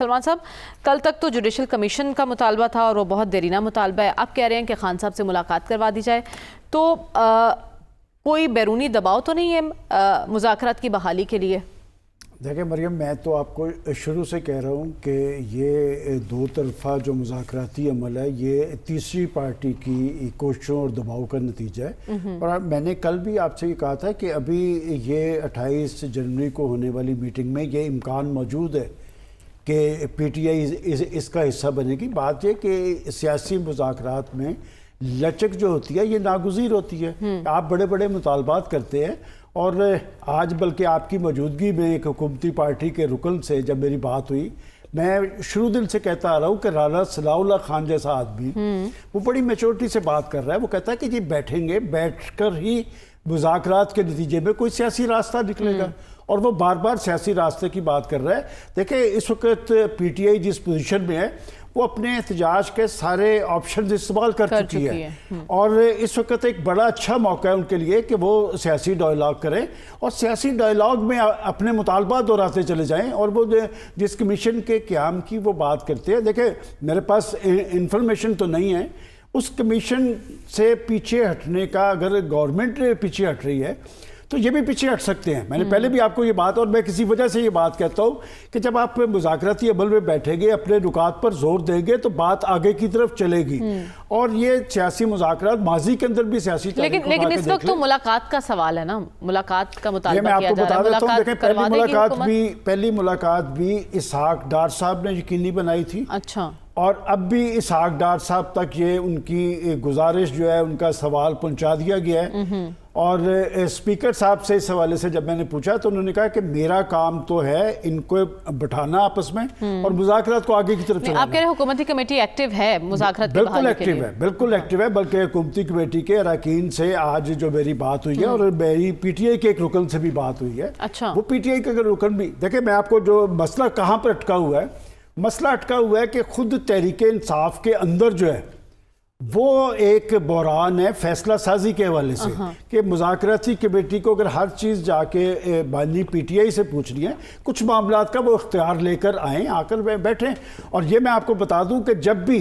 सलमान साहब, कल तक तो जुडिशल कमीशन का मुतालबा था और वो बहुत देरीना मुतालबा है। अब कह रहे हैं कि खान साहब से मुलाकात करवा दी जाए, तो कोई बैरूनी दबाव तो नहीं है मुज़ाकरात की बहाली के लिए? देखिए मरियम, मैं तो आपको शुरू से कह रहा हूँ कि ये दो तरफ़ा जो मुज़ाकराती अमल है ये तीसरी पार्टी की कोशिशों और दबाव का नतीजा है। और मैंने कल भी आपसे ये कहा था कि अभी ये 28 जनवरी को होने वाली मीटिंग में ये इम्कान मौजूद है कि पीटीआई इसका हिस्सा बनेगी। बात यह कि सियासी मुज़ाकरात में लचक जो होती है ये नागुज़ीर होती है। आप बड़े बड़े मुतालबात करते हैं और आज बल्कि आपकी मौजूदगी में एक हुकूमती पार्टी के रुकन से जब मेरी बात हुई, मैं शुरू दिल से कहता आ रहा हूँ कि राना सनाउल्लाह खान जैसा आदमी वो बड़ी मैच्योरिटी से बात कर रहा है। वो कहता है कि जी बैठेंगे, बैठकर ही मुज़ाकरात के नतीजे में कोई सियासी रास्ता निकलेगा, और वो बार बार सियासी रास्ते की बात कर रहा है। देखिए इस वक्त पीटीआई जिस पोजीशन में है वो अपने एहतजाज के सारे ऑप्शन इस्तेमाल कर चुकी है और इस वक्त एक बड़ा अच्छा मौका है उनके लिए कि वो सियासी डायलॉग करें और सियासी डायलॉग में अपने मुतालबा दोहराते चले जाएं। और वो जिस कमीशन के क़याम की वो बात करते हैं, देखिए मेरे पास इंफॉर्मेशन तो नहीं है उस कमीशन से पीछे हटने का। अगर गवर्नमेंट पीछे हट रही है तो ये भी पीछे हट सकते हैं। मैंने पहले भी आपको ये बात, और मैं किसी वजह से ये बात कहता हूँ कि जब आप मुज़ाकराती अमल में बैठेंगे, अपने नुकात पर जोर देंगे तो बात आगे की तरफ चलेगी। और ये सियासी मुज़ाकरात माजी के अंदर भी सियासी लेकिन इस वक्त तो मुलाकात का सवाल है ना, मुलाकात का मुतालबा मैं आपको बता देता हूँ। देखें पहली मुलाकात भी इसहाक डार साहब ने यकीनी बनाई थी। अच्छा। और अब भी इसहाक डार साहब तक ये उनकी गुजारिश जो है, उनका सवाल पहुंचा दिया गया है। और स्पीकर साहब से इस हवाले से जब मैंने पूछा तो उन्होंने कहा कि मेरा काम तो है इनको बिठाना आपस में और मुज़ाकरात को आगे की तरफ चलाना। आप कह रहे हैं हुकूमती कमेटी एक्टिव है मुज़ाकरात की बिल्कुल एक्टिव है, बिल्कुल एक्टिव है। बल्कि हुकूमती कमेटी के अरकान से आज जो मेरी बात हुई है और मेरी पीटीआई के एक रुकन से भी बात हुई है। अच्छा। वो पीटीआई का रुकन भी, देखिए मैं आपको जो मसला कहाँ पर अटका हुआ है, मसला अटका हुआ है कि खुद तहरीक इंसाफ के अंदर जो है वो एक बहरान है फैसला साजी के हवाले से कि मुज़ाकराती कमेटी को अगर हर चीज़ जाके बानी पीटीआई से पूछनी है, कुछ मामलात का वो इख्तियार लेकर आएँ, आकर बैठें। और ये मैं आपको बता दूं कि जब भी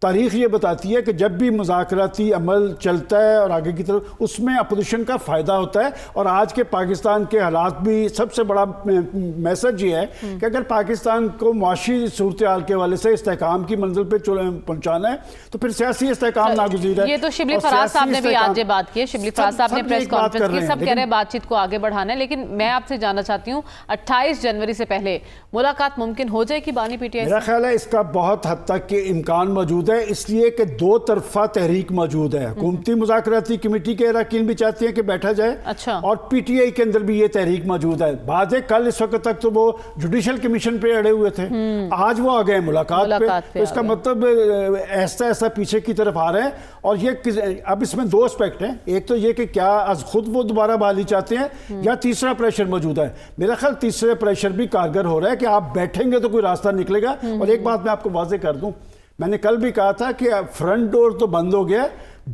तारीख ये बताती है कि जब भी मुज़ाकराती अमल चलता है और आगे की तरफ उसमें अपोजिशन का फ़ायदा होता है। और आज के पाकिस्तान के हालात भी सबसे बड़ा मैसेज ये है कि अगर पाकिस्तान को मुआशी सूरत हाल के हवाले से इस्तेहकाम की मंजिल पर पहुँचाना है तो फिर सियासी इस्तेहकाम नागुज़ीर है। ये तो शिबली फराज साहब ने भी आज ये बात की है। शिबली फराज साहब ने प्रेस कॉन्फ्रेंस की, सब कह रहे हैं बातचीत को आगे बढ़ाना है। लेकिन मैं आपसे जानना चाहती हूँ 28 जनवरी से पहले मुलाकात मुमकिन हो जाएगी बानी पीटीआई? मेरा ख्याल है इसका बहुत हद तक के इम्कान मौजूद है, इसलिए कि दो तरफा तहरीक मौजूद है। हुकूमती मुज़ाकराती कमेटी के अरकान भी चाहते हैं कि बैठा जाए। अच्छा। और पीटीआई के अंदर भी ये तहरीक मौजूद है। बात है कल इस वक्त तक तो वो जुडिशल कमीशन पे अड़े हुए थे, आज वो आ गए मुलाकात पे। तो इसका मतलब ऐसा ऐसा पीछे की तरफ आ रहे हैं। और ये अब इसमें दो एस्पेक्ट हैं, एक तो ये कि क्या आज खुद वो दोबारा बहाली चाहते हैं या तीसरा प्रेशर मौजूद है। मेरा ख्याल तीसरे प्रेशर भी कारगर हो रहा है कि आप बैठेंगे तो कोई रास्ता निकलेगा। और एक बात मैं आपको वाज़ेह कर दूं, मैंने कल भी कहा था कि फ्रंट डोर तो बंद हो गया,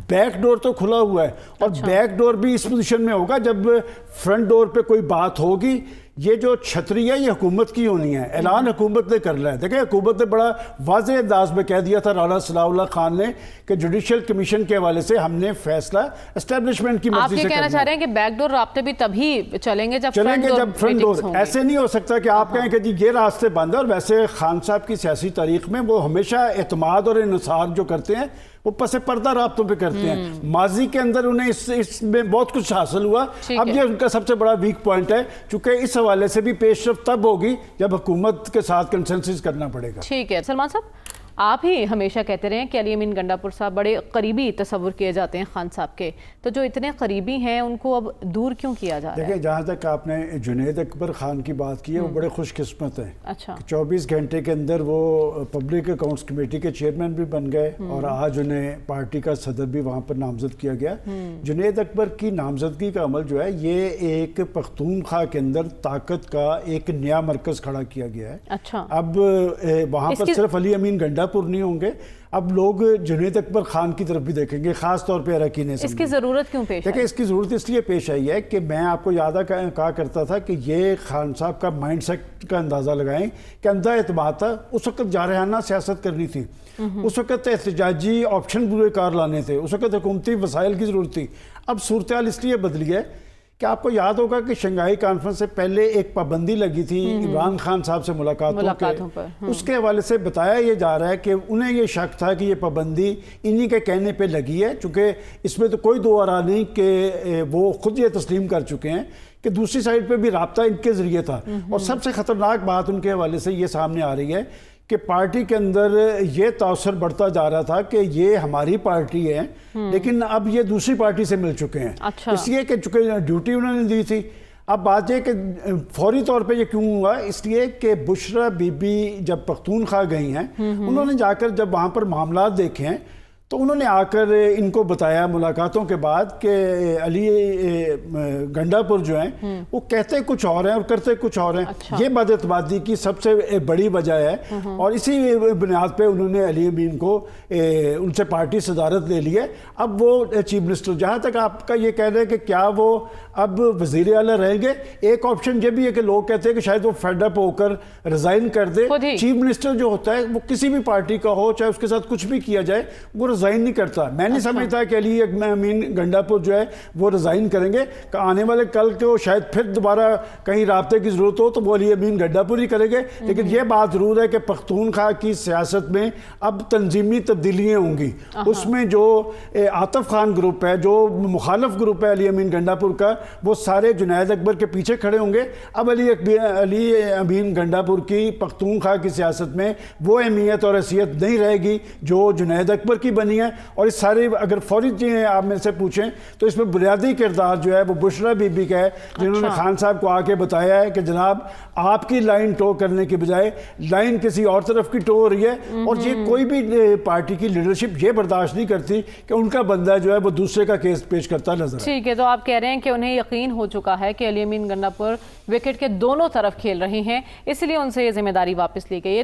बैक डोर तो खुला हुआ है। और बैक डोर भी इस पोजीशन में होगा जब फ्रंट डोर पे कोई बात होगी। ये जो छतरी है ये हुकूमत की होनी है, ऐलान हुकूमत ने करना है। देखिए हुकूमत ने बड़ा वाज़ेह अंदाज में कह दिया था राना सनाउल्लाह खान ने कि जुडिशल कमीशन के हवाले से हमने फैसला एस्टेब्लिशमेंट की मर्जी से कहना चाह रहे हैं कि बैकडोर रास्ते भी तभी चलेंगे जब फ्रंट डोर। ऐसे नहीं हो सकता कि आप कहें कि जी ये रास्ते बंद है। और वैसे खान साहब की सियासी तारीख में वो हमेशा एतमाद और इन्सार जो करते हैं वो पसे पर्दा राब्तों पे करते हैं। माजी के अंदर उन्हें इसमें बहुत कुछ हासिल हुआ, अब ये उनका सबसे बड़ा वीक पॉइंट है, चूंकि इस हवाले से भी पेशरफ्त तब होगी जब हुकूमत के साथ कंसेंसस करना पड़ेगा। ठीक है सलमान साहब, आप ही हमेशा कहते रहे कि अली अमीन गंडापुर साहब बड़े करीबी तस्वुर किए जाते हैं खान साहब के, तो जो इतने करीबी हैं उनको अब दूर क्यों किया जा रहा है? देखिए जहाँ तक आपने जुनैद अकबर खान की बात की है वो बड़े खुशकिस्मत हैं। अच्छा। 24 घंटे के अंदर वो पब्लिक अकाउंट्स कमेटी के चेयरमैन भी बन गए और आज उन्हें पार्टी का सदर भी वहाँ पर नामजद किया गया। जुनैद अकबर की नामजदगी का अमल जो है ये एक पख्तूनख्वा के अंदर ताकत का एक नया मरकज खड़ा किया गया है। अच्छा। अब वहाँ पर सिर्फ अली अमीन गंडा गंडापुर नहीं होंगे, अब लोग जुनैद अकबर खान की तरफ भी देखेंगे, खास तौर पे अरकान असेंबली। इसकी ज़रूरत क्यों पेश आई? देखिए, इसकी ज़रूरत इसलिए पेश आई है कि मैं आपको याद कहा करता था कि ये खान साहब का माइंड सेट का अंदाज़ा लगाएं कि अंधा एतमाद था। उस वक्त जारहाना सियासत करनी थी, उस वक्त एहतजाजी ऑप्शन पूरे कार लाने थे, उस वक्त हुकूमती वसाइल की ज़रूरत थी। अब सूरत हाल इसलिए बदली है कि आपको याद होगा कि शंघाई कॉन्फ्रेंस से पहले एक पाबंदी लगी थी इमरान खान साहब से मुलाकातों पर। उसके हवाले से बताया ये जा रहा है कि उन्हें ये शक था कि ये पाबंदी इन्हीं के कहने पे लगी है, चूँकि इसमें तो कोई दो आरा नहीं कि वो खुद ये तस्लीम कर चुके हैं कि दूसरी साइड पे भी राब्ता इनके ज़रिए था। और सबसे ख़तरनाक बात उनके हवाले से ये सामने आ रही है कि पार्टी के अंदर ये तासर बढ़ता जा रहा था कि ये हमारी पार्टी है, लेकिन अब ये दूसरी पार्टी से मिल चुके हैं। अच्छा। इसलिए कि चूंकि ड्यूटी उन्होंने दी थी। अब बात यह कि फौरी तौर पे ये क्यों हुआ, इसलिए कि बुशरा बीबी जब पख्तूनख्वा गई हैं, उन्होंने जाकर जब वहाँ पर मामलात देखे हैं तो उन्होंने आकर इनको बताया मुलाकातों के बाद कि अली गंडापुर जो हैं वो कहते कुछ और हैं और करते कुछ और हैं। अच्छा। ये बदअतमादी की सबसे बड़ी वजह है और इसी बुनियाद पे उन्होंने अली अमीन को उनसे पार्टी सदारत ले ली है। अब वो चीफ मिनिस्टर, जहाँ तक आपका ये कह रहे हैं कि क्या वो अब वज़ीर आला रहेंगे, एक ऑप्शन ये भी है कि लोग कहते हैं कि शायद वो फेडअप होकर रिज़ाइन कर दे। चीफ मिनिस्टर जो होता है वो किसी भी पार्टी का हो, चाहे उसके साथ कुछ भी किया जाए, वो रिज़ाइन नहीं करता। मैं नहीं समझता कि अली अमीन गंडापुर जो है वो रिज़ाइन करेंगे। आने वाले कल को शायद फिर दोबारा कहीं राब्ते की ज़रूरत हो तो वो अली अमीन गंडापुर ही करेंगे। लेकिन ये बात ज़रूर है कि पख्तूनख्वा की सियासत में अब तंजीमी तब्दीलियाँ होंगी। उसमें जो आतिफ खान ग्रुप है, जो मुखालफ ग्रुप है अली अमीन गंडापुर का, वो सारे जुनैद अकबर के पीछे खड़े होंगे। अब अली अमीन गंडापुर की पख्तूनख्वा की सियासत में वो अहमियत और हैसियत नहीं रहेगी जो जुनैद अकबर की बनी है। और इस सारे अगर फौरी चीज़ें आप मेरे से पूछें तो इसमें बुनियादी किरदार जो है वो बुशरा बीबी का है, जिन्होंने खान साहब को आके बताया है कि जनाब आपकी लाइन टो करने के बजाय लाइन किसी और तरफ की टो हो रही है। और ये कोई भी पार्टी की लीडरशिप ये बर्दाश्त नहीं करती कि उनका बंदा जो है वो दूसरे का केस पेश करता नजर। ठीक है, तो आप कह रहे हैं कि उन्हें यकीन हो चुका है कि अली अमीन गंडापुर विकेट के दोनों तरफ खेल रहे हैं, इसलिए उनसे ये जिम्मेदारी वापस ली गई है।